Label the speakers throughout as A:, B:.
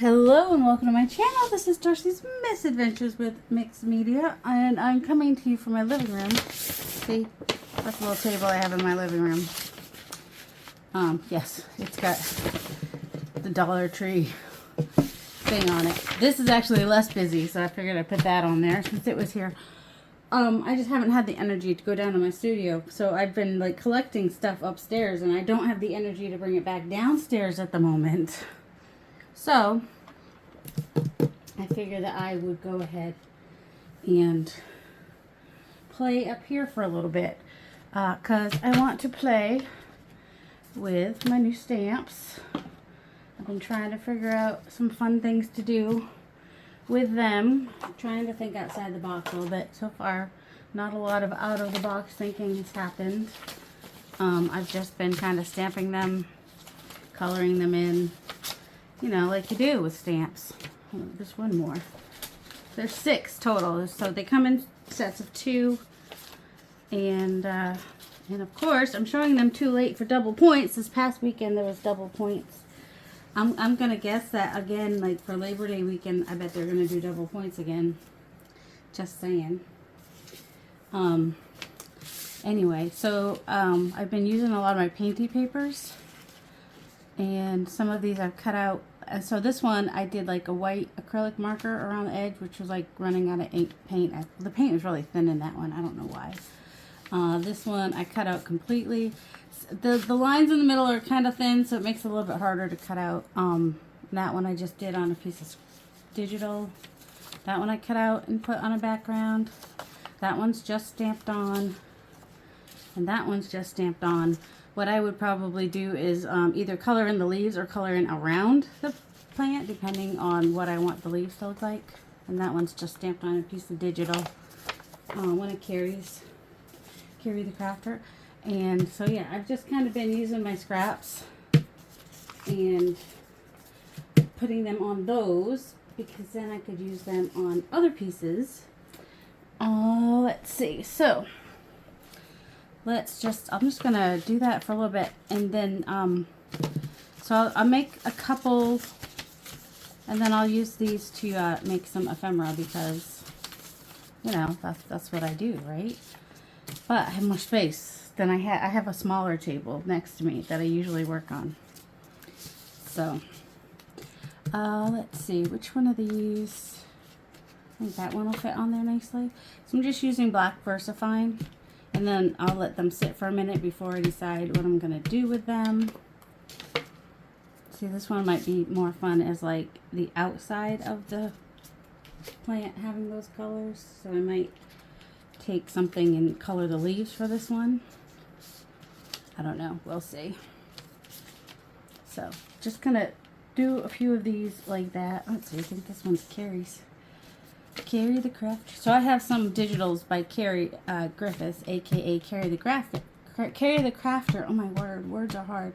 A: Hello and welcome to my channel. This is Darcy's Misadventures with Mixed Media, and I'm coming to you from my living room. See, that's a little table I have in my living room. Yes, it's got the Dollar Tree thing on it. This is actually less busy, so I figured I'd put that on there since it was here. I just haven't had the energy to go down to my studio, so I've been like collecting stuff upstairs, and I don't have the energy to bring it back downstairs at the moment. So I figured that I would go ahead and play up here for a little bit, because I want to play with my new stamps. I've been trying to figure out some fun things to do with them. I'm trying to think outside the box a little bit. So far, not a lot of out of the box thinking has happened. I've just been kind of stamping them, coloring them in, you know, like you do with stamps. Oh, there's one more. There's 6 total, so they come in sets of 2, and of course I'm showing them too late for double points. This past weekend there was double points. I'm gonna guess that again, like for Labor Day weekend, I bet they're gonna do double points again. Just saying. Anyway, so I've been using a lot of my painty papers, and some of these I've cut out. And so this one I did like a white acrylic marker around the edge, which was like running out of ink paint. The paint was really thin in that one. I don't know why. This one I cut out completely. The lines in the middle are kind of thin, so it makes it a little bit harder to cut out. That one I just did on a piece of digital. That one I cut out and put on a background. That one's just stamped on. And that one's just stamped on. What I would probably do is either color in the leaves or color in around the plant, depending on what I want the leaves to look like. And that one's just stamped on a piece of digital. One of Carrie's, Carrie the Crafter. And so yeah, I've just kind of been using my scraps and putting them on those, because then I could use them on other pieces. Let's see. So I'm just gonna do that for a little bit, and then so I'll make a couple, and then I'll use these to make some ephemera, because you know that's what I do, right? But I have more space than I have a smaller table next to me that I usually work on. So let's see, which one of these? I think that one will fit on there nicely. So I'm just using black VersaFine. And then I'll let them sit for a minute before I decide what I'm going to do with them. See, this one might be more fun as like the outside of the plant having those colors. So I might take something and color the leaves for this one. I don't know. We'll see. So just going to do a few of these like that. Let's see. I think this one's Carrie's. Carrie the Crafter. So I have some digitals by Carrie Griffiths, aka Carrie the Crafter. Carrie the Crafter. Oh my word, words are hard.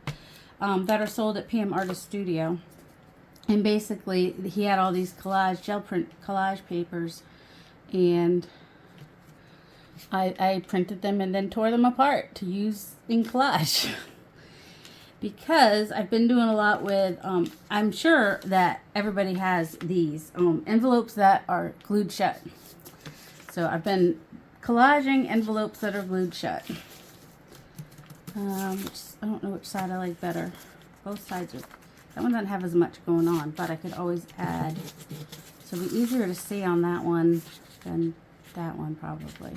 A: That are sold at PM Artist Studio. And basically, he had all these gel print collage papers, and I printed them and then tore them apart to use in collage. Because I've been doing a lot with, I'm sure that everybody has these envelopes that are glued shut. So I've been collaging envelopes that are glued shut. I don't know which side I like better. Both sides are, that one doesn't have as much going on, but I could always add. So it'll be easier to see on that one than that one probably.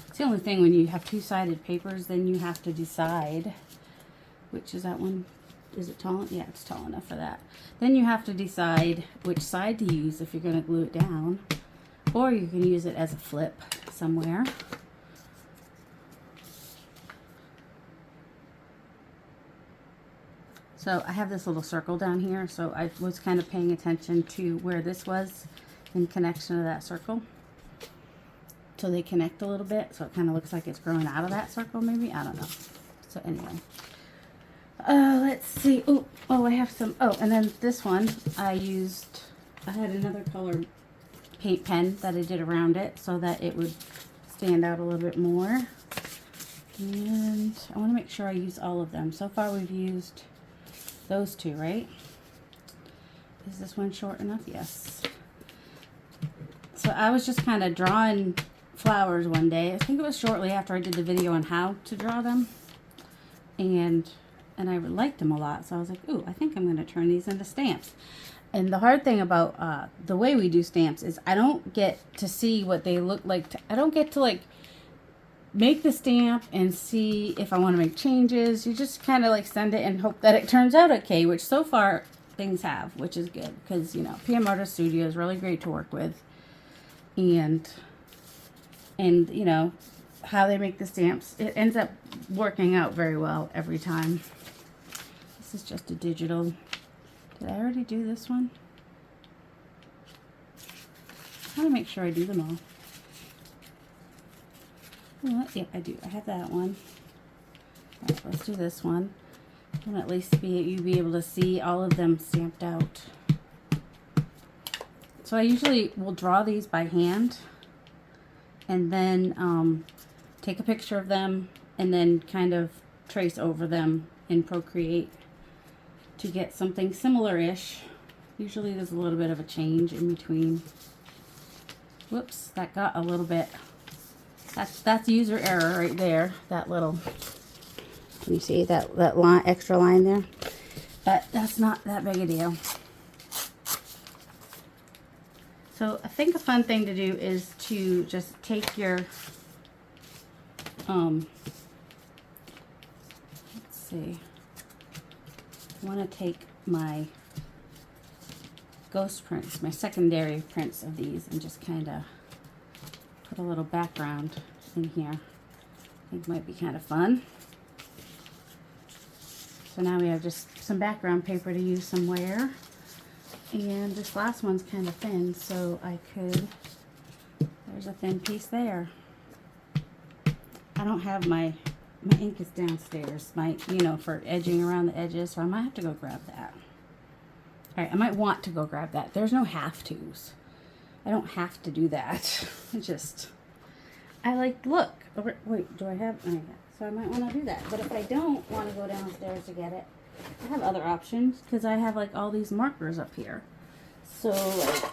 A: It's the only thing, when you have two-sided papers, then you have to decide. Which is that one? Is it tall? Yeah, it's tall enough for that. Then you have to decide which side to use if you're going to glue it down. Or you can use it as a flip somewhere. So I have this little circle down here. So I was kind of paying attention to where this was in connection to that circle. So they connect a little bit. So it kind of looks like it's growing out of that circle maybe. I don't know. So anyway. Let's see. Oh, I have some. Oh, and then this one I had another color paint pen that I did around it so that it would stand out a little bit more. And I want to make sure I use all of them. So far we've used those two, right? Is this one short enough? Yes. So I was just kind of drawing flowers one day. I think it was shortly after I did the video on how to draw them. And I liked them a lot. So I was like, ooh, I think I'm going to turn these into stamps. And the hard thing about the way we do stamps is I don't get to see what they look like. I don't get to like make the stamp and see if I want to make changes. You just kind of like send it and hope that it turns out okay, which so far things have, which is good because, you know, PM Artist Studio is really great to work with. And you know, how they make the stamps, it ends up working out very well every time. This is just a digital. Did I already do this one? I want to make sure I do them all. Yeah, I do. I have that one. All right, let's do this one. And at least you be able to see all of them stamped out. So I usually will draw these by hand and then take a picture of them and then kind of trace over them in Procreate to get something similar-ish. Usually there's a little bit of a change in between. Whoops, that got a little bit. That's user error right there. That little. Can you see that line, extra line there? But that's not that big a deal. So I think a fun thing to do is to just take your let's see. I want to take my ghost prints, my secondary prints of these, and just kind of put a little background in here. I think might be kind of fun. So now we have just some background paper to use somewhere. And this last one's kind of thin, so I could, there's a thin piece there. I don't have my ink is downstairs, you know, for edging around the edges, so I might have to go grab that. All right, I might want to go grab that. There's no have to's. I don't have to do that. I like, look. Wait, do I have? Okay, so I might want to do that. But if I don't want to go downstairs to get it, I have other options because I have like all these markers up here. So like,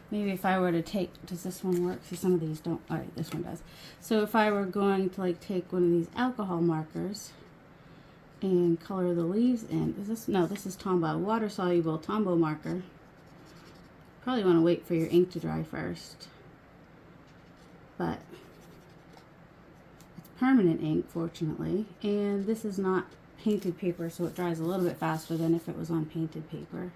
A: maybe if I were to take, does this one work? See, some of these don't. All right, this one does. So if I were going to like take one of these alcohol markers and color the leaves in, is this, no, this is Tombow, water soluble Tombow marker. Probably want to wait for your ink to dry first, but it's permanent ink, fortunately, and this is not painted paper, so it dries a little bit faster than if it was on painted paper.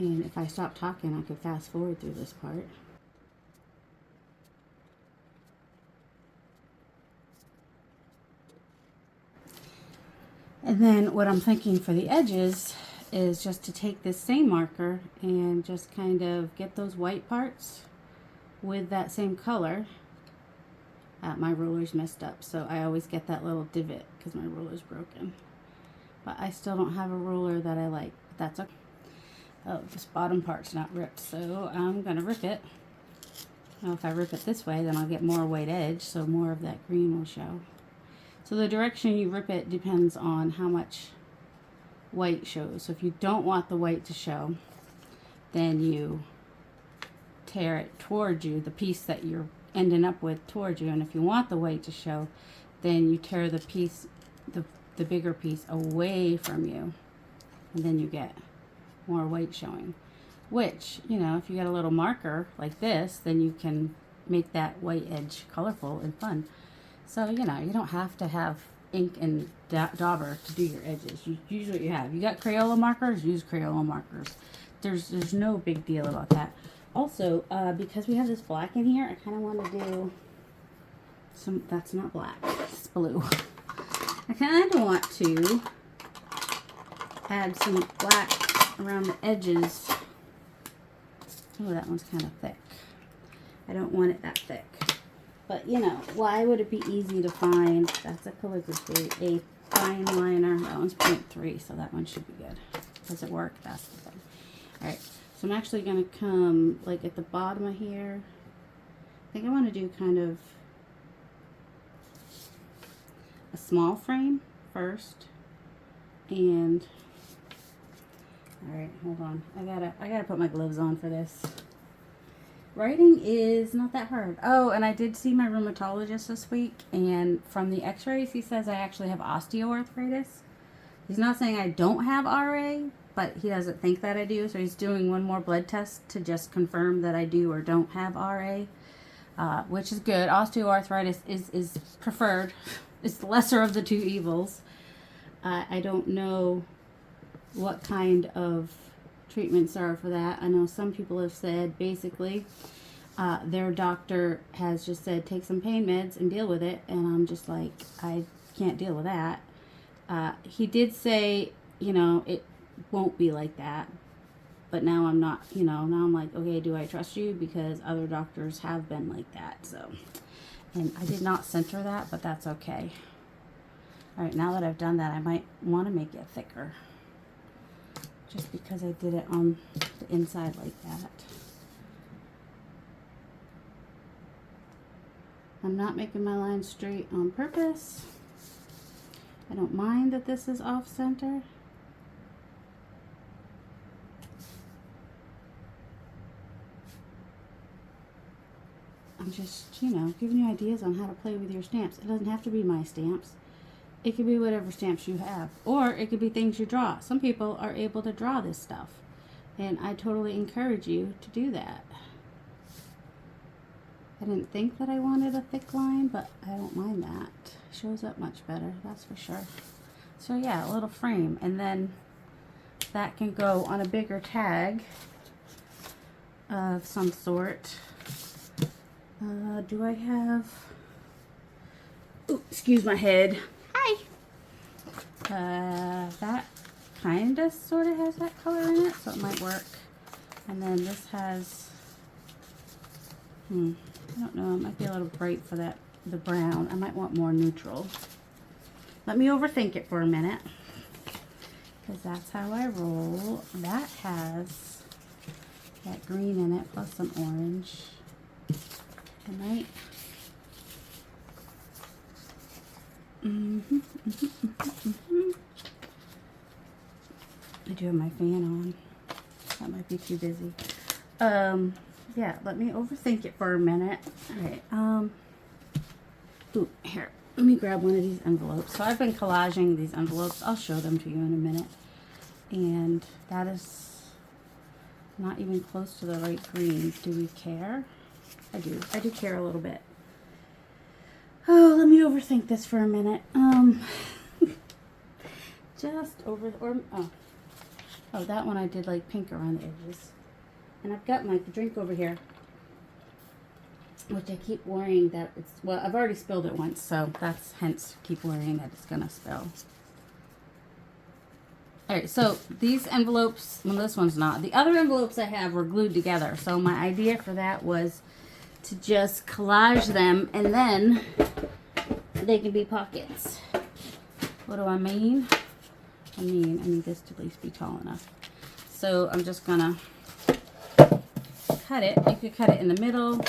A: And if I stop talking, I could fast forward through this part. And then what I'm thinking for the edges is just to take this same marker and just kind of get those white parts with that same color. My ruler's messed up, so I always get that little divot because my ruler's broken. But I still don't have a ruler that I like. That's okay. Oh, this bottom part's not ripped, so I'm gonna rip it. Now if I rip it this way, then I'll get more white edge, so more of that green will show. So the direction you rip it depends on how much white shows. So if you don't want the white to show, then you tear it towards you, the piece that you're ending up with towards you. And if you want the white to show, then you tear the piece, the bigger piece away from you, and then you get more white showing. Which, you know, if you get a little marker like this, then you can make that white edge colorful and fun. So, you know, you don't have to have ink and dauber to do your edges. You use what you have. You got Crayola markers, use Crayola markers. There's no big deal about that. Also, because we have this black in here, I kind of want to do some, that's not black, it's blue. I kind of want to add some black around the edges. Oh, that one's kind of thick. I don't want it that thick. But, you know, why would it be easy to find? That's a calligraphy, a fine liner. That one's 0.3, so that one should be good. Does it work? That's the thing. All right, so I'm actually going to come, like, at the bottom of here. I think I want to do kind of a small frame first. And All right, hold on. I gotta put my gloves on for this. Writing is not that hard. Oh, and I did see my rheumatologist this week, and from the x-rays, he says I actually have osteoarthritis. He's not saying I don't have RA, but he doesn't think that I do, so he's doing one more blood test to just confirm that I do or don't have RA, which is good. Osteoarthritis is preferred. It's the lesser of the two evils. I don't know what kind of treatments are for that. I know some people have said basically their doctor has just said take some pain meds and deal with it, and I'm just like, I can't deal with that. He did say, you know, it won't be like that, but now I'm not, you know, now I'm like, okay, do I trust you? Because other doctors have been like that. So, and I did not center that, but that's okay. All right, now that I've done that, I might want to make it thicker, just because I did it on the inside like that. I'm not making my line straight on purpose. I don't mind that this is off center. I'm just, you know, giving you ideas on how to play with your stamps. It doesn't have to be my stamps. It could be whatever stamps you have, or it could be things you draw. Some people are able to draw this stuff, and I totally encourage you to do that. I didn't think that I wanted a thick line, but I don't mind that. It shows up much better, that's for sure. So yeah, a little frame, and then that can go on a bigger tag of some sort. Do I have, ooh, excuse my head. Hi. That kind of sort of has that color in it, so it might work. And then this has, I don't know, it might be a little bright for that, the brown. I might want more neutral. Let me overthink it for a minute, because that's how I roll. That has that green in it, plus some orange. I might. I do have my fan on. That might be too busy. Yeah, let me overthink it for a minute. Alright, ooh, here. Let me grab one of these envelopes. So I've been collaging these envelopes. I'll show them to you in a minute. And that is not even close to the right green. Do we care? I do. I do care a little bit. Oh, let me overthink this for a minute. Just over, or, oh, that one I did like pink around the edges. And I've got my drink over here, which I keep worrying that it's, well, I've already spilled it once, so that's hence keep worrying that it's gonna spill. Alright, so these envelopes, well, this one's not. The other envelopes I have were glued together, so my idea for that was to just collage them, and then they can be pockets. What do I mean? I need this to at least be tall enough. So I'm just gonna cut it. You could cut it in the middle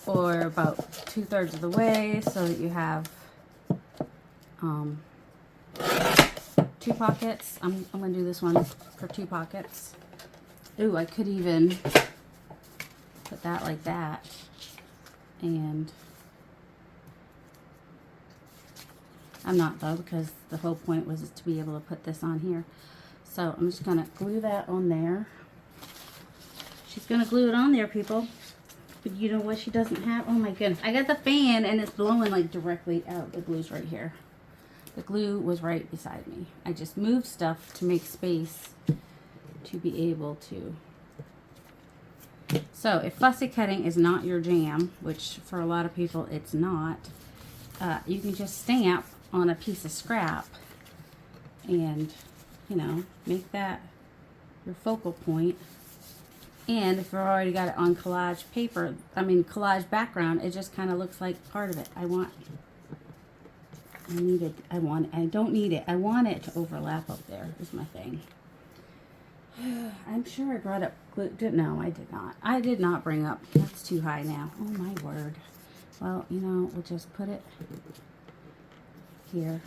A: or about 2/3 of the way so that you have 2 pockets. I'm gonna do this one for 2 pockets. Ooh, I could even put that like that, and I'm not though, because the whole point was to be able to put this on here. So I'm just gonna glue that on there. She's gonna glue it on there, people. But you know what she doesn't have? Oh my goodness. I got the fan and it's blowing like directly out. The glue's right here. The glue was right beside me. I just moved stuff to make space to be able to. So if fussy cutting is not your jam, which for a lot of people it's not, you can just stamp on a piece of scrap and, you know, make that your focal point. And if you've already got it on collage paper, I mean collage background, it just kind of looks like part of it. I don't need it. I want it to overlap up there is my thing. I'm sure I brought up glue. No, I did not. I did not bring up. That's too high now. Oh my word. Well, you know, we'll just put it here.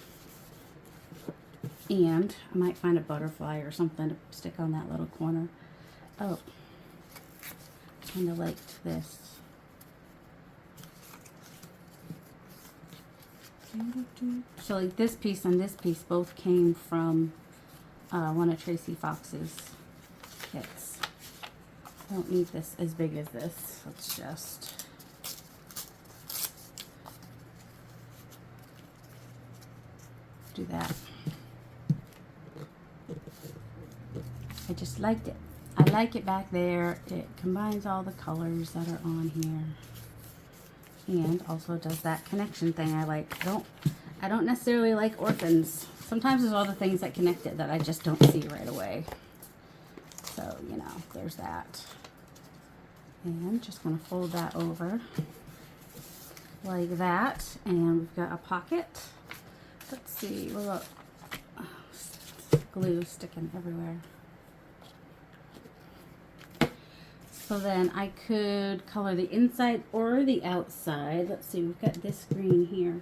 A: And I might find a butterfly or something to stick on that little corner. Oh, I kind of liked this. So like this piece and this piece both came from one of Tracy Fox's kits. I don't need this as big as this. Let's just do that. I just liked it. I like it back there. It combines all the colors that are on here. And also does that connection thing I like. I don't necessarily like orphans. Sometimes there's all the things that connect it that I just don't see right away. So, you know, there's that. And just going to fold that over like that. And we've got a pocket. Let's see. Look, glue sticking everywhere. So then I could color the inside or the outside. Let's see, we've got this green here.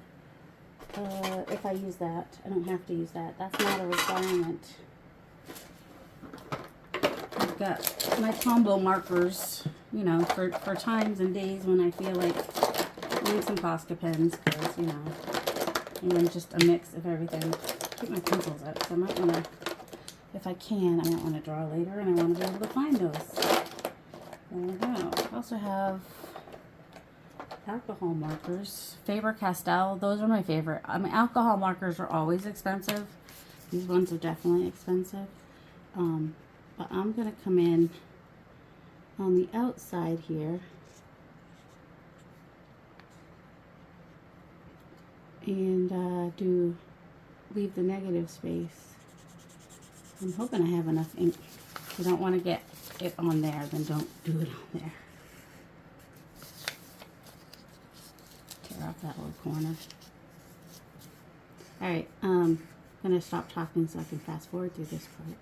A: If I use that, I don't have to use that. That's not a requirement. I've got my combo markers, you know, for times and days when I feel like I need some Posca pens, because, you know, and just a mix of everything. Keep my pencils out, because I might want to, if I can, I might want to draw later, and I want to be able to find those. There we go. I also have alcohol markers. Faber-Castell. Those are my favorite. I mean, alcohol markers are always expensive. These ones are definitely expensive. But I'm going to come in on the outside here and leave the negative space. I'm hoping I have enough ink. If you don't want to get it on there, then don't do it on there. Tear off that little corner. Alright, I'm going to stop talking so I can fast forward through this part.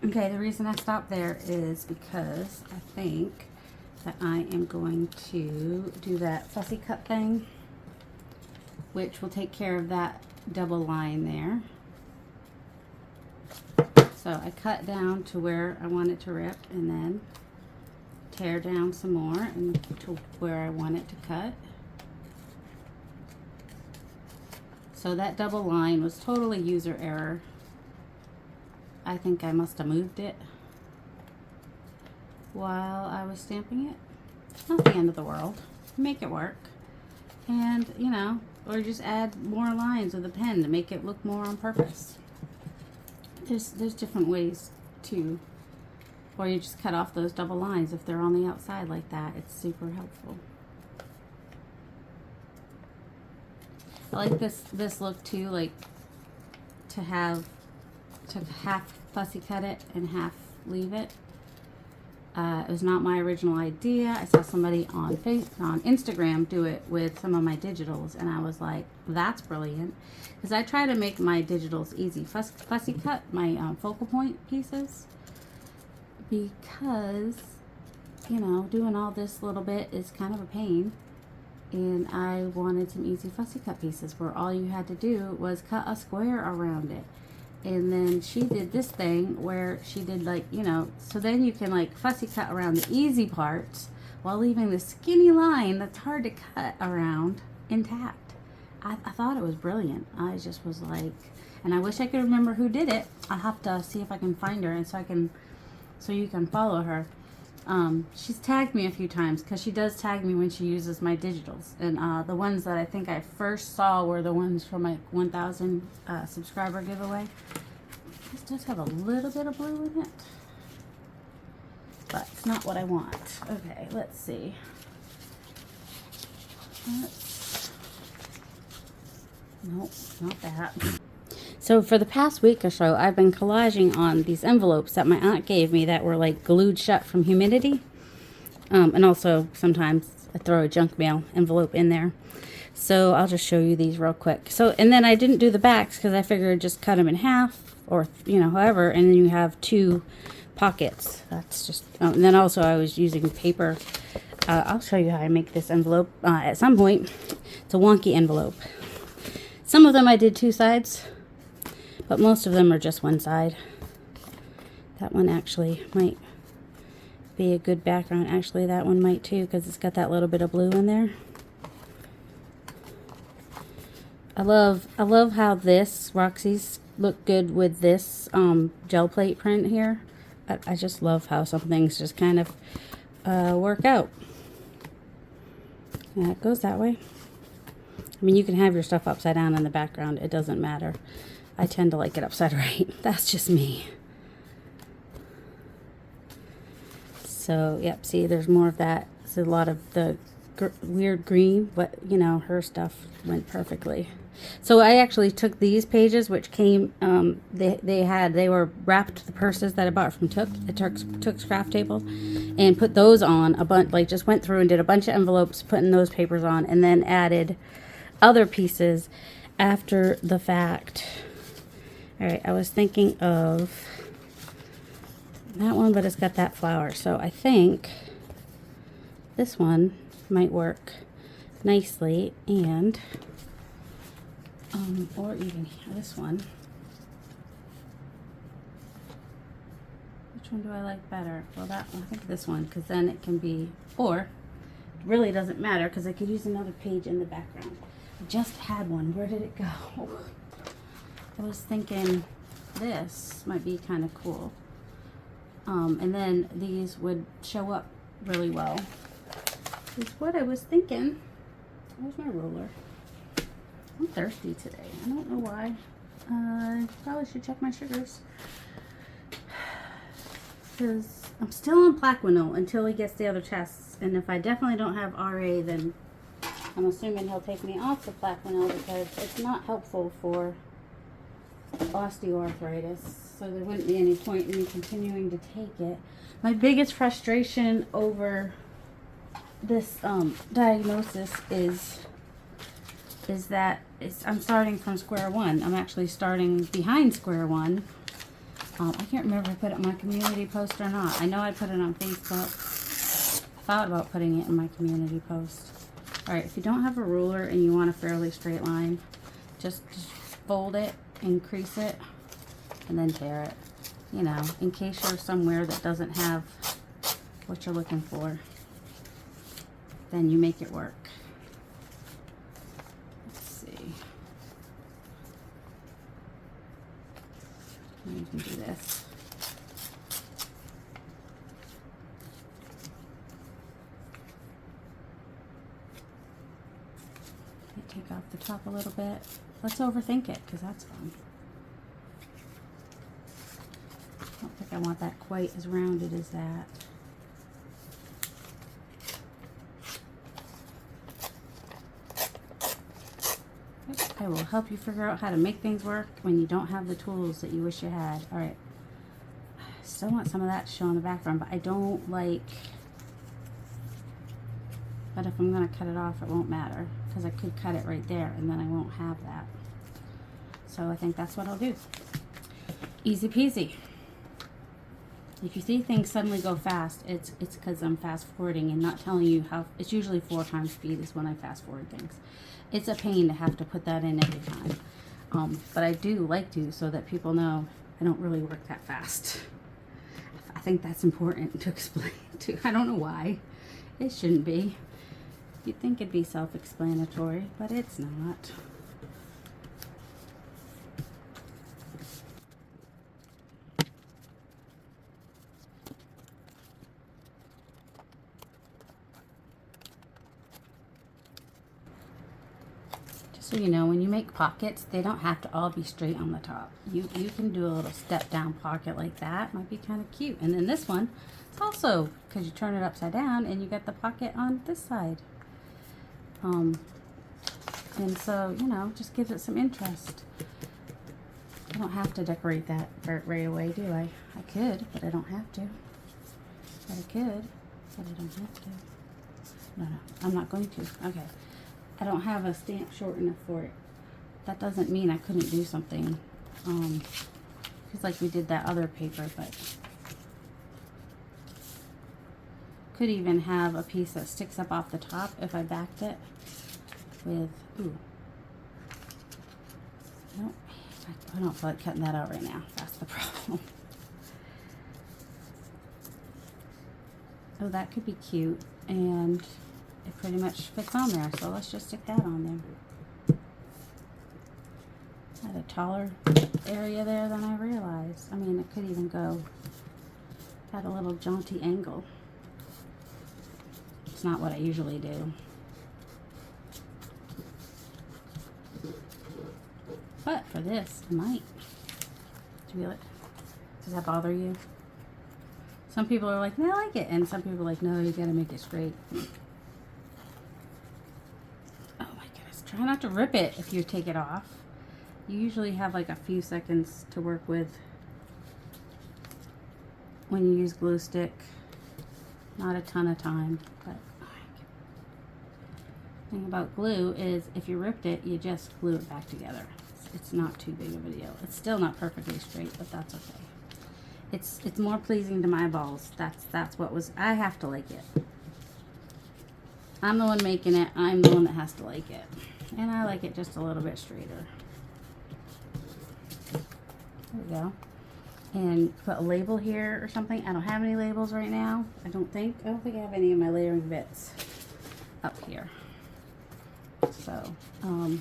A: Okay, the reason I stopped there is because I think that I am going to do that fussy cut thing, which will take care of that double line there. So I cut down to where I want it to rip and then tear down some more and to where I want it to cut. So that double line was totally user error. I think I must have moved it while I was stamping it. It's not the end of the world. Make it work. And, you know, or just add more lines with a pen to make it look more on purpose. There's different ways to, or you just cut off those double lines if they're on the outside like that. It's super helpful. I like this look too, like to half fussy cut it and half leave it. It was not my original idea. I saw somebody on Instagram do it with some of my digitals, and I was like, that's brilliant. Because I try to make my digitals easy. Fussy cut my focal point pieces, because, you know, doing all this little bit is kind of a pain. And I wanted some easy fussy cut pieces where all you had to do was cut a square around it. And then she did this thing where she did, like, you know, so then you can like fussy cut around the easy parts while leaving the skinny line that's hard to cut around intact. I thought it was brilliant. I just was like, and I wish I could remember who did it. I'll have to see if I can find her, and so you can follow her. She's tagged me a few times, because she does tag me when she uses my digitals. And the ones that I think I first saw were the ones from my 1,000 subscriber giveaway. This does have a little bit of blue in it, but it's not what I want. Okay, let's see. Nope, not that. So for the past week or so, I've been collaging on these envelopes that my aunt gave me that were like glued shut from humidity. And also sometimes I throw a junk mail envelope in there. So I'll just show you these real quick. So, and then I didn't do the backs because I figured just cut them in half or, you know, however, and then you have 2 pockets. That's just, and then also I was using paper. I'll show you how I make this envelope at some point. It's a wonky envelope. Some of them I did 2 sides, but most of them are just 1 side. That one actually might be a good background. Actually, that one might too, because it's got that little bit of blue in there. I love how this Roxy's look good with this gel plate print here. I just love how some things just kind of work out. Yeah, it goes that way. I mean, you can have your stuff upside down in the background. It doesn't matter. I tend to like it upside right. That's just me. So, yep, see, there's more of that. It's a lot of the weird green, but, you know, her stuff went perfectly. So I actually took these pages, which came, they were wrapped, the purses that I bought from Took's Craft Table, and put those on a bunch, like just went through and did a bunch of envelopes, putting those papers on, and then added other pieces after the fact. All right, I was thinking of that one, but it's got that flower. So I think this one might work nicely, and or even this one. Which one do I like better? Well, that one, I think this one, because then it can be, or it really doesn't matter because I could use another page in the background. I just had one. Where did it go? I was thinking this might be kind of cool. And then these would show up really well. Is what I was thinking. Where's my ruler? I'm thirsty today. I don't know why. I probably should check my sugars. Because I'm still on Plaquenil until he gets the other tests. And if I definitely don't have RA, then I'm assuming he'll take me off the Plaquenil because it's not helpful for osteoarthritis. So there wouldn't be any point in me continuing to take it. My biggest frustration over this diagnosis is that I'm starting from square one. I'm actually starting behind square one. I can't remember if I put it on my community post or not. I know I put it on Facebook. I thought about putting it in my community post. Alright, if you don't have a ruler and you want a fairly straight line, just fold it, increase it, and then tear it. You know, in case you're somewhere that doesn't have what you're looking for, then you make it work. You can do this. Take off the top a little bit. Let's overthink it, because that's fun. I don't think I want that quite as rounded as that. I will help you figure out how to make things work when you don't have the tools that you wish you had. Alright. I still want some of that to show in the background, but I don't like... But if I'm going to cut it off, it won't matter. Because I could cut it right there, and then I won't have that. So I think that's what I'll do. Easy peasy. If you see things suddenly go fast, it's because I'm fast forwarding and not telling you how. It's usually 4 times speed is when I fast forward things. It's a pain to have to put that in every time. But I do like to, so that people know I don't really work that fast. I think that's important to explain to. I don't know why. It shouldn't be. You'd think it'd be self-explanatory, but it's not. So you know, when you make pockets, they don't have to all be straight on the top. You can do a little step down pocket like that. Might be kind of cute. And then this one, it's also, because you turn it upside down and you get the pocket on this side. And so, you know, just gives it some interest. I don't have to decorate that right away, do I? I could, but I don't have to. But I could, but I don't have to. No, I'm not going to. Okay. I don't have a stamp short enough for it. That doesn't mean I couldn't do something. Just like we did that other paper, but could even have a piece that sticks up off the top if I backed it with, ooh. Nope. I don't feel like cutting that out right now. That's the problem. Oh, that could be cute, and it pretty much fits on there, so let's just stick that on there. Had a taller area there than I realized. I mean, it could even go at a little jaunty angle. It's not what I usually do. But for this, I might. Do you feel it? Does that bother you? Some people are like, no, I like it. And some people are like, no, you gotta make it straight. Oh my goodness. Try not to rip it if you take it off. You usually have like a few seconds to work with when you use glue stick. Not a ton of time, but the thing about glue is if you ripped it, you just glue it back together. It's not too big of a deal. It's still not perfectly straight, but that's okay. It's more pleasing to my eyeballs. That's what was. I have to like it. I'm the one making it. I'm the one that has to like it, and I like it just a little bit straighter. There we go. And put a label here or something. I don't have any labels right now. I don't think I have any of my layering bits up here. So, I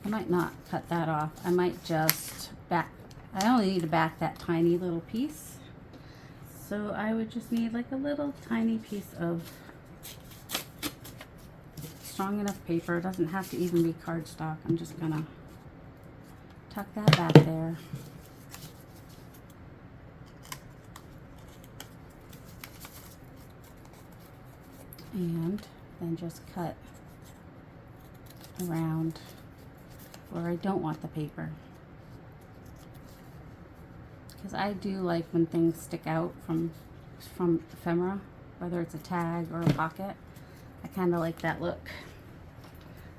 A: might not cut that off. I might just back. I only need to back that tiny little piece. So I would just need like a little tiny piece of strong enough paper. It doesn't have to even be cardstock. I'm just gonna tuck that back there. And then just cut around where I don't want the paper. Because I do like when things stick out from ephemera, whether it's a tag or a pocket. I kind of like that look.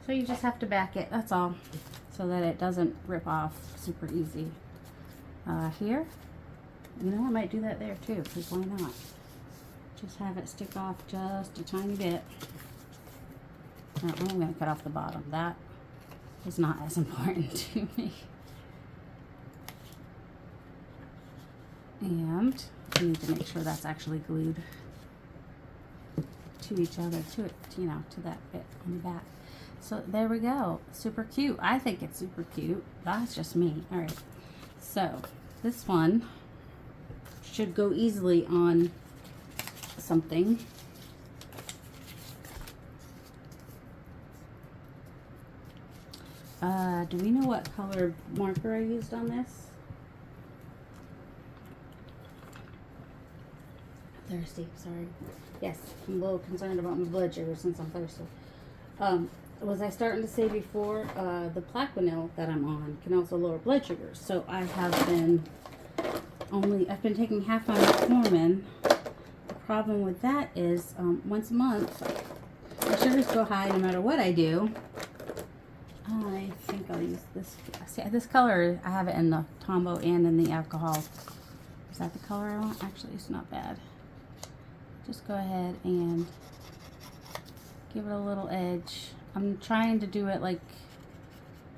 A: So you just have to back it, that's all, so that it doesn't rip off super easy. Here, you know, I might do that there too, because why not? Just have it stick off just a tiny bit. I'm going to cut off the bottom. That is not as important to me. And I need to make sure that's actually glued to each other, to it, you know, to that bit on the back. So there we go. Super cute. I think it's super cute. That's just me. All right. So this one should go easily on something. Do we know what colored marker I used on this? Thirsty, sorry. Yes, I'm a little concerned about my blood sugar since I'm thirsty. Was I starting to say before, the Plaquenil that I'm on can also lower blood sugar. So I have been I've been taking half my metformin. The problem with that is once a month, my sugars go high no matter what I do. I think I'll use this. See, this color, I have it in the Tombow and in the alcohol. Is that the color I want? Actually, it's not bad. Just go ahead and give it a little edge. I'm trying to do it like,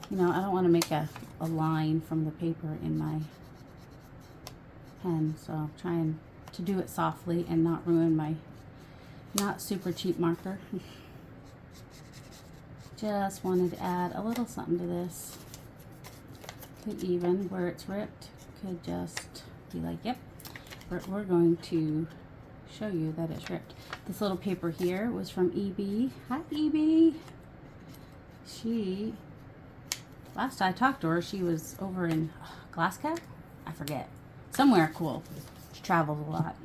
A: you know, I don't want to make a line from the paper in my pen. So I'm trying to do it softly and not ruin my not super cheap marker. Just wanted to add a little something to this. Could even, where it's ripped, could just be like, yep, we're going to show you that it's ripped. This little paper here was from EB. Hi, EB. She, last I talked to her, she was over in Glasgow? I forget. Somewhere cool. She travels a lot.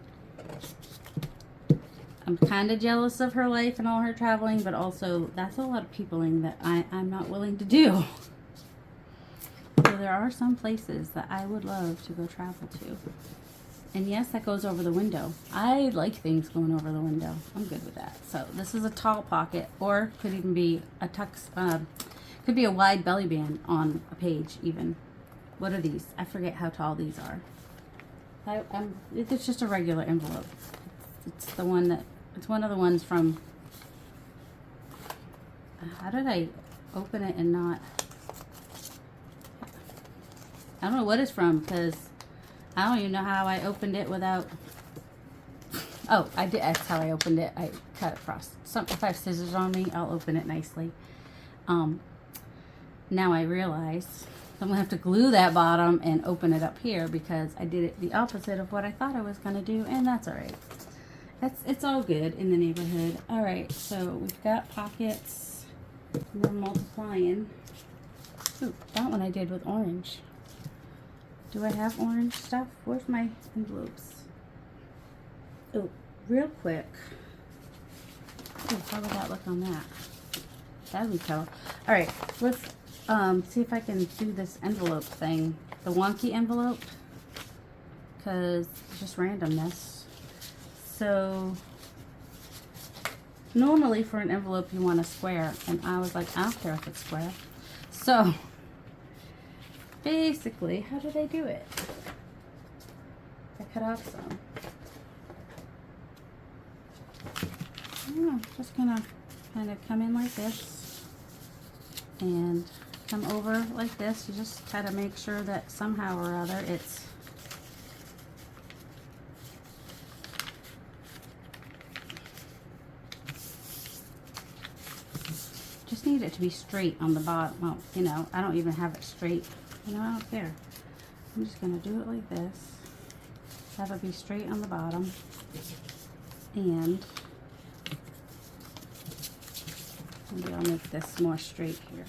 A: I'm kind of jealous of her life and all her traveling, but also that's a lot of peopling that I'm not willing to do. So there are some places that I would love to go travel to. And yes, that goes over the window. I like things going over the window. I'm good with that. So this is a tall pocket, or could even be a could be a wide belly band on a page even. What are these? I forget how tall these are. It's just a regular envelope. It's the one that, it's one of the ones from, how did I open it and not, I don't know what it's from, because I don't even know how I opened it without, oh, I did, that's how I opened it. I cut across. If I have scissors on me, I'll open it nicely. Now I realize I'm gonna have to glue that bottom and open it up here because I did it the opposite of what I thought I was gonna do, and that's all right. It's all good in the neighborhood. All right, so we've got pockets. We're multiplying. Ooh, that one I did with orange. Do I have orange stuff? Where's my envelopes? Oh, real quick. Ooh, how would that look on that? That would tell. All right, let's see if I can do this envelope thing. The wonky envelope, because it's just randomness. So normally for an envelope you want a square, and I was like, I don't care if it's square. So basically, how did I do it? I cut off some. I'm just gonna kind of come in like this and come over like this. You just gotta make sure that somehow or other it's just need it to be straight on the bottom. Well, you know, I don't even have it straight. You know, I don't care. I'm just gonna do it like this. Have it be straight on the bottom, and maybe I'll make this more straight here.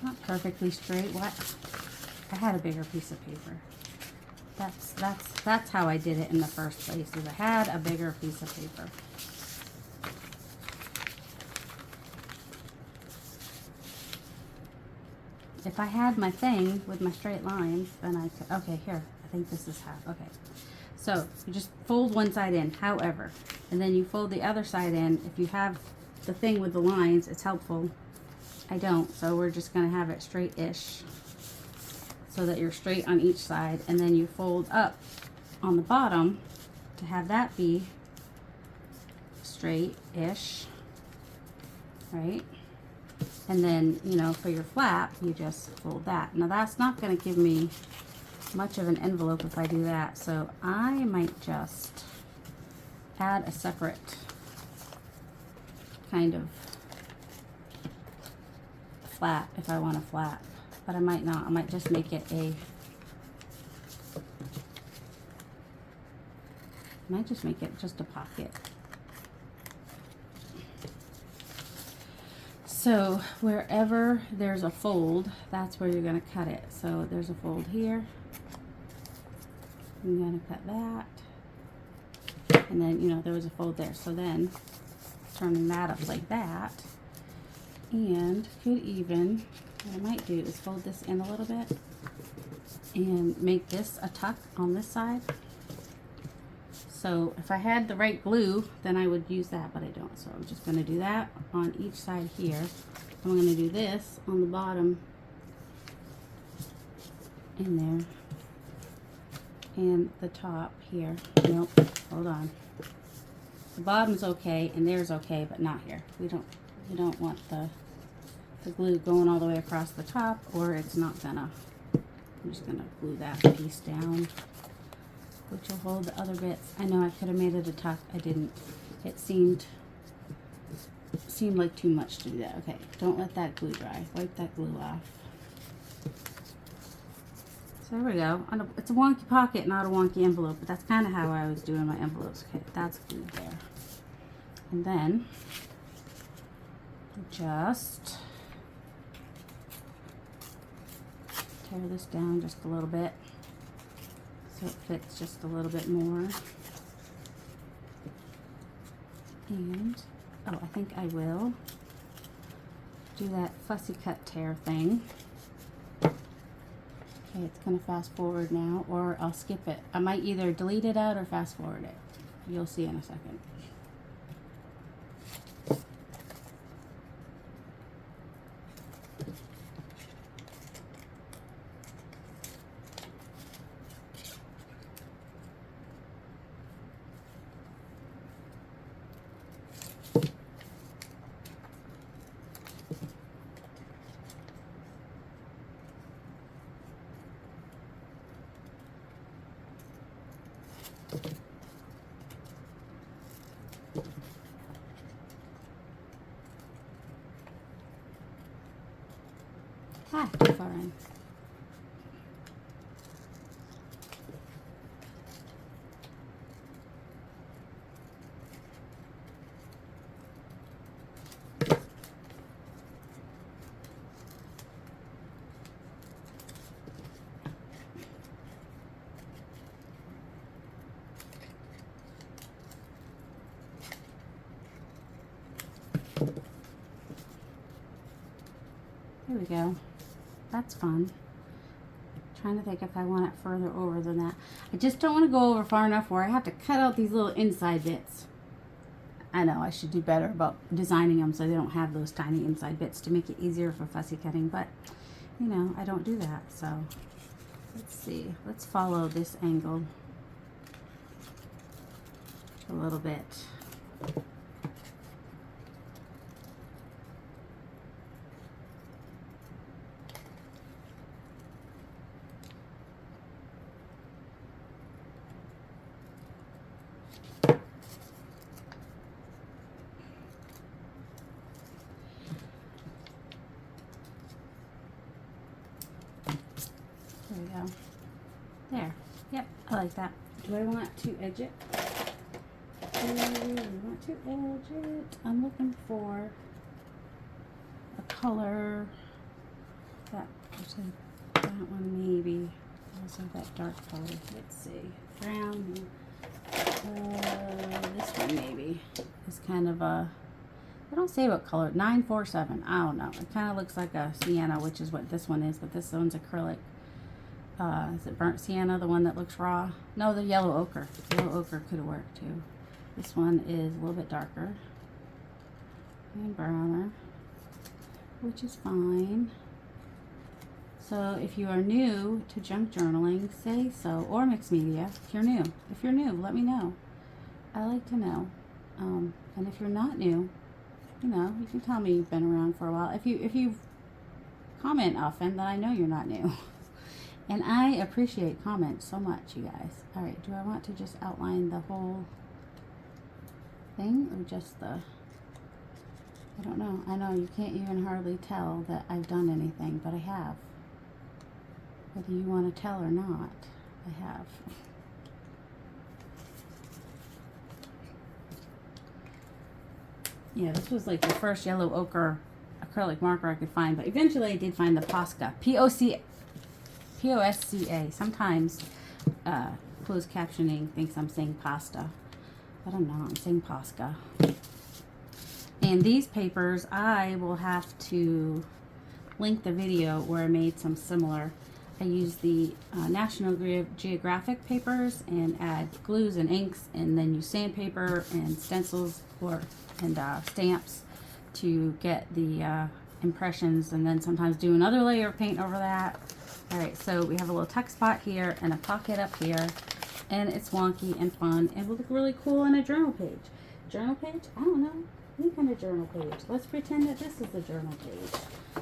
A: Not perfectly straight. What? I had a bigger piece of paper. That's how I did it in the first place. Is I had a bigger piece of paper. If I had my thing with my straight lines, then I could. Okay, here. I think this is how. Okay. So you just fold one side in, however, and then you fold the other side in. If you have the thing with the lines, it's helpful. I don't, so we're just going to have it straight-ish so that you're straight on each side, and then you fold up on the bottom to have that be straight-ish, right? And then, you know, for your flap, you just fold that. Now that's not going to give me much of an envelope if I do that, so I might just add a separate kind of flap if I want to flap, but I might not. I might just make it a, just a pocket. So wherever there's a fold, that's where you're going to cut it. So there's a fold here. I'm going to cut that. And then, you know, there was a fold there. So then turning that up like that, and could even, what I might do is fold this in a little bit and make this a tuck on this side. So if I had the right glue, then I would use that, but I don't. So I'm just going to do that on each side here. I'm going to do this on the bottom in there, and the top here. Nope, hold on. The bottom's okay, and there's okay, but not here. We don't want the glue going all the way across the top, or it's not gonna. I'm just gonna glue that piece down, which will hold the other bits. I know I could have made it a tuck. I didn't. It seemed like too much to do that. Okay, don't let that glue dry. Wipe that glue off. So there we go. It's a wonky pocket, not a wonky envelope, but that's kind of how I was doing my envelopes. Okay, that's glued there. And then just tear this down just a little bit so it fits just a little bit more. And, oh, I think I will do that fussy cut tear thing. Okay, it's gonna fast forward now, or I'll skip it. I might either delete it out or fast forward it. You'll see in a second. Ah, too far in. There we go. That's fun. Trying to think if I want it further over than that. I just don't want to go over far enough where I have to cut out these little inside bits. I know I should do better about designing them so they don't have those tiny inside bits to make it easier for fussy cutting, but you know, I don't do that. So let's see. Let's follow this angle a little bit. There we go. There. Yep, I like that. Do I want to edge it? Do I want to edge it? I'm looking for a color that, actually, that one maybe. Also that dark color. Let's see. Brown. This one maybe is kind of a, I don't say what color, 947. I don't know. It kind of looks like a sienna, which is what this one is, but this one's acrylic. Is it burnt sienna, the one that looks raw? No, the yellow ochre. Yellow ochre could have worked too. This one is a little bit darker and browner, which is fine. So if you are new to junk journaling, say so, or mixed media. If you're new, let me know. I like to know. And if you're not new, you know, you can tell me you've been around for a while. If you comment often, then I know you're not new. And I appreciate comments so much, you guys. All right, do I want to just outline the whole thing or just the, I don't know. I know you can't even hardly tell that I've done anything, but I have. Whether you want to tell or not, I have. Yeah, this was like the first yellow ochre acrylic marker I could find, but eventually I did find the Posca. P-O-S-C-A. Sometimes closed captioning thinks I'm saying pasta, but I'm not. I'm saying Posca. And these papers, I will have to link the video where I made some similar. I use the National Geographic papers and add glues and inks, and then use sandpaper and stencils and stamps to get the impressions, and then sometimes do another layer of paint over that. All right, so we have a little tuck spot here and a pocket up here, and it's wonky and fun and will look really cool on a journal page. Journal page? I don't know. Any kind of journal page. Let's pretend that this is the journal page.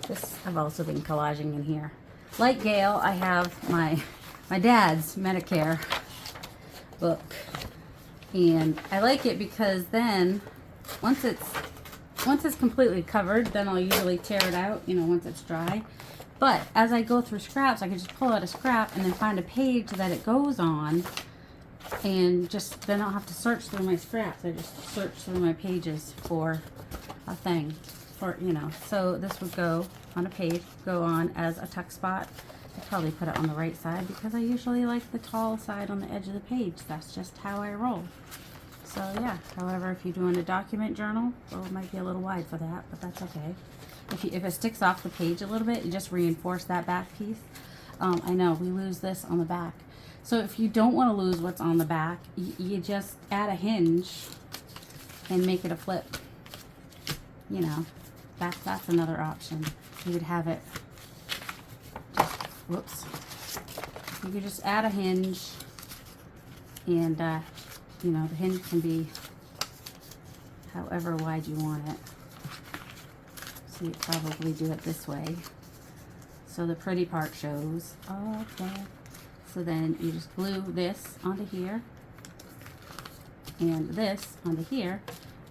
A: This, I've also been collaging in here. Like Gail, I have my dad's Medicare book, and I like it because then once it's completely covered, then I'll usually tear it out, you know, once it's dry. But as I go through scraps, I can just pull out a scrap and then find a page that it goes on, and just then I'll have to search through my scraps. I just search through my pages for a thing, for, you know. So this would go on a page, go on as a tuck spot, I probably put it on the right side because I usually like the tall side on the edge of the page. That's just how I roll. So yeah, however, if you're doing a document journal, well, it might be a little wide for that, but that's okay. If it sticks off the page a little bit, you just reinforce that back piece. I know we lose this on the back. So if you don't want to lose what's on the back, you just add a hinge and make it a flip. You know, that's another option. You would have it just, whoops. You could just add a hinge, and you know, the hinge can be however wide you want it. So you probably do it this way, so the pretty part shows. Okay. So then you just glue this onto here and this onto here,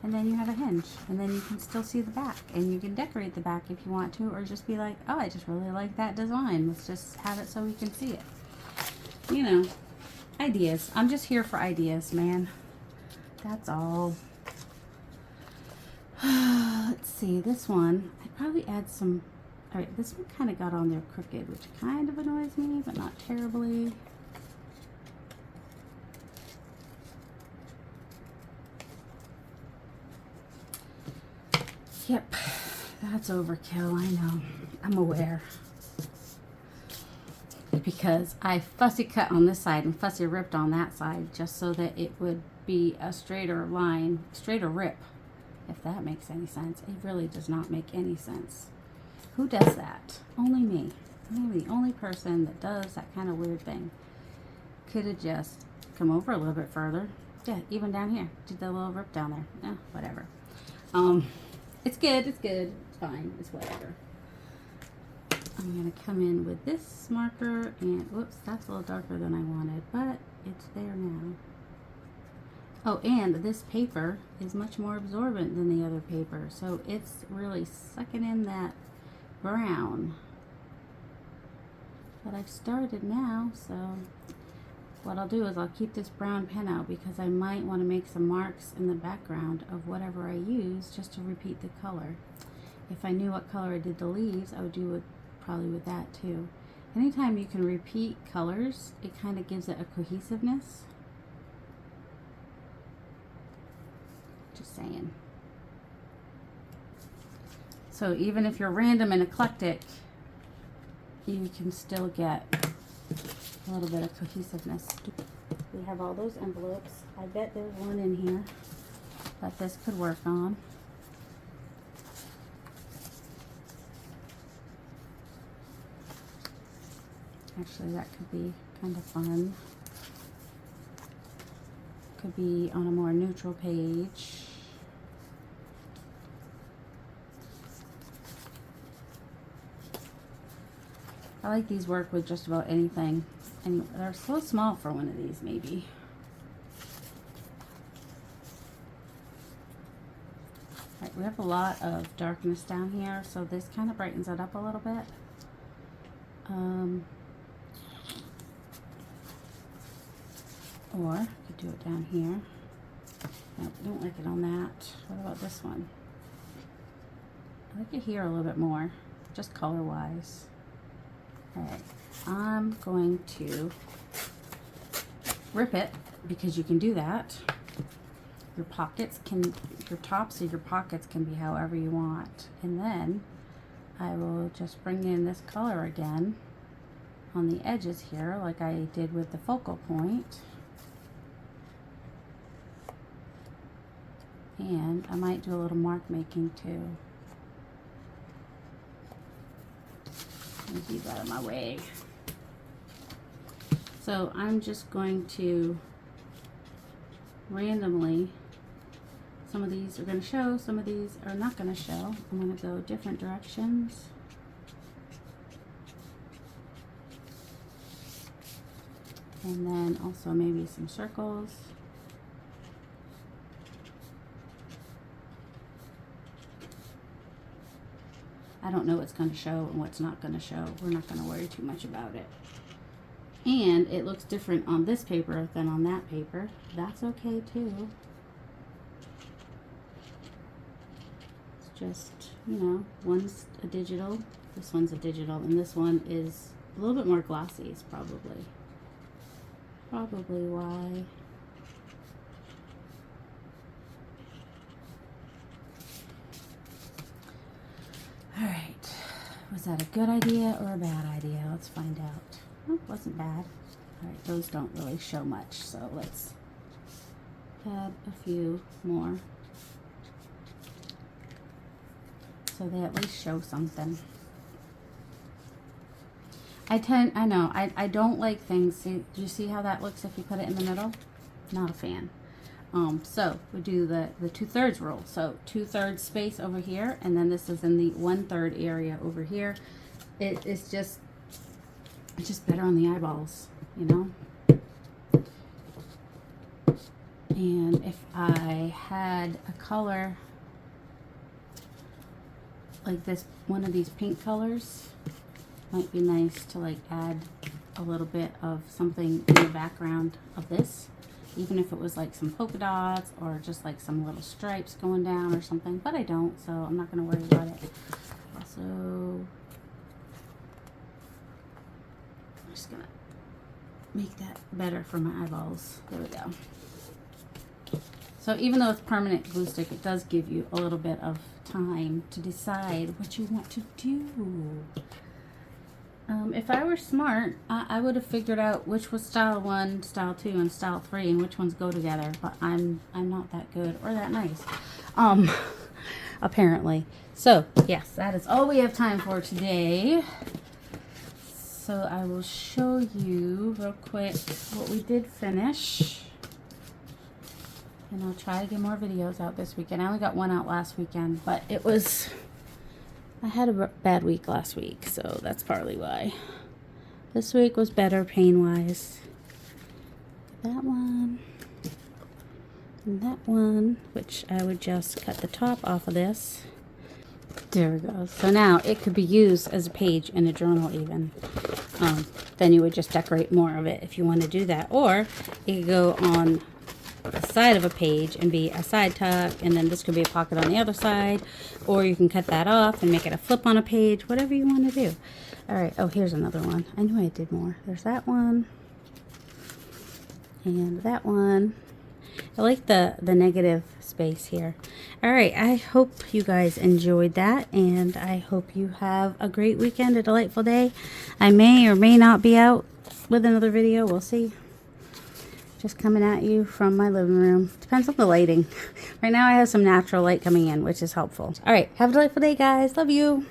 A: and then you have a hinge, and then you can still see the back, and you can decorate the back if you want to, or just be like, oh, I just really like that design, let's just have it so we can see it. You know, ideas. I'm just here for ideas, man. That's all. Let's see, this one, I'd probably add some. All right, this one kind of got on there crooked, which kind of annoys me, but not terribly. Yep, that's overkill, I know. I'm aware. Because I fussy cut on this side and fussy ripped on that side just so that it would be a straighter line, straighter rip, if that makes any sense. It really does not make any sense. Who does that? Only me. I'm the only person that does that kind of weird thing. Could have just come over a little bit further. Yeah, even down here. Did the little rip down there. Whatever. It's good. It's good. It's fine. It's whatever. I'm going to come in with this marker and, whoops, that's a little darker than I wanted, but it's there now. Oh, and this paper is much more absorbent than the other paper, so it's really sucking in that brown. But I've started now, so what I'll do is I'll keep this brown pen out because I might want to make some marks in the background of whatever I use just to repeat the color. If I knew what color I did the leaves, I would do it probably with that too. Anytime you can repeat colors, it kind of gives it a cohesiveness. Just saying. So even if you're random and eclectic, you can still get a little bit of cohesiveness. We have all those envelopes. I bet there's one in here that this could work on. Actually, that could be kind of fun. Could be on a more neutral page. I like these work with just about anything. And they're so small for one of these, maybe. Right, we have a lot of darkness down here, so this kind of brightens it up a little bit. Or you could do it down here. Nope, don't like it on that. What about this one? I like it here a little bit more, just color-wise. Alright, I'm going to rip it because you can do that. Your pockets can, your tops of your pockets can be however you want. And then I will just bring in this color again on the edges here like I did with the focal point. And I might do a little mark making too. Let me get out of my way. So I'm just going to randomly, some of these are going to show, some of these are not going to show. I'm going to go different directions. And then also maybe some circles. I don't know what's going to show and what's not going to show. We're not going to worry too much about it. And it looks different on this paper than on that paper. That's okay too. It's just, you know, one's a digital, this one's a digital, and this one is a little bit more glossy is probably why. All right, was that a good idea or a bad idea? Let's find out. Oh, it wasn't bad. All right, those don't really show much, so let's add a few more so they at least show something. I don't like things. See, do you see how that looks if you put it in the middle? Not a fan. So we do the 2/3 rule. So 2/3 space over here, and then this is in the 1/3 area over here. It's just better on the eyeballs, you know. And if I had a color like this, one of these pink colors, might be nice to like add a little bit of something in the background of this, even if it was like some polka dots or just like some little stripes going down or something, but I don't, so I'm not going to worry about it. Also, I'm just going to make that better for my eyeballs. There we go. So even though it's permanent glue stick, it does give you a little bit of time to decide what you want to do. If I were smart, I would have figured out which was style 1, style 2, and style 3, and which ones go together. But I'm not that good or that nice, apparently. So yes, that is all we have time for today. So I will show you real quick what we did finish, and I'll try to get more videos out this weekend. I only got one out last weekend, but I had a bad week last week, so that's partly why. This week was better pain-wise. That one. And that one, which I would just cut the top off of this. There we go. So now it could be used as a page in a journal even. Then you would just decorate more of it if you want to do that. Or it could go on the side of a page and be a side tuck, and then this could be a pocket on the other side, or you can cut that off and make it a flip on a page, whatever you want to do. All right, oh, here's another one. I knew I did more. There's that one and that one. I like the negative space here. All right, I hope you guys enjoyed that, and I hope you have a great weekend, a delightful day. I may or may not be out with another video. We'll see. Just coming at you from my living room. Depends on the lighting. Right now I have some natural light coming in, which is helpful. All right, have a delightful day, guys. Love you.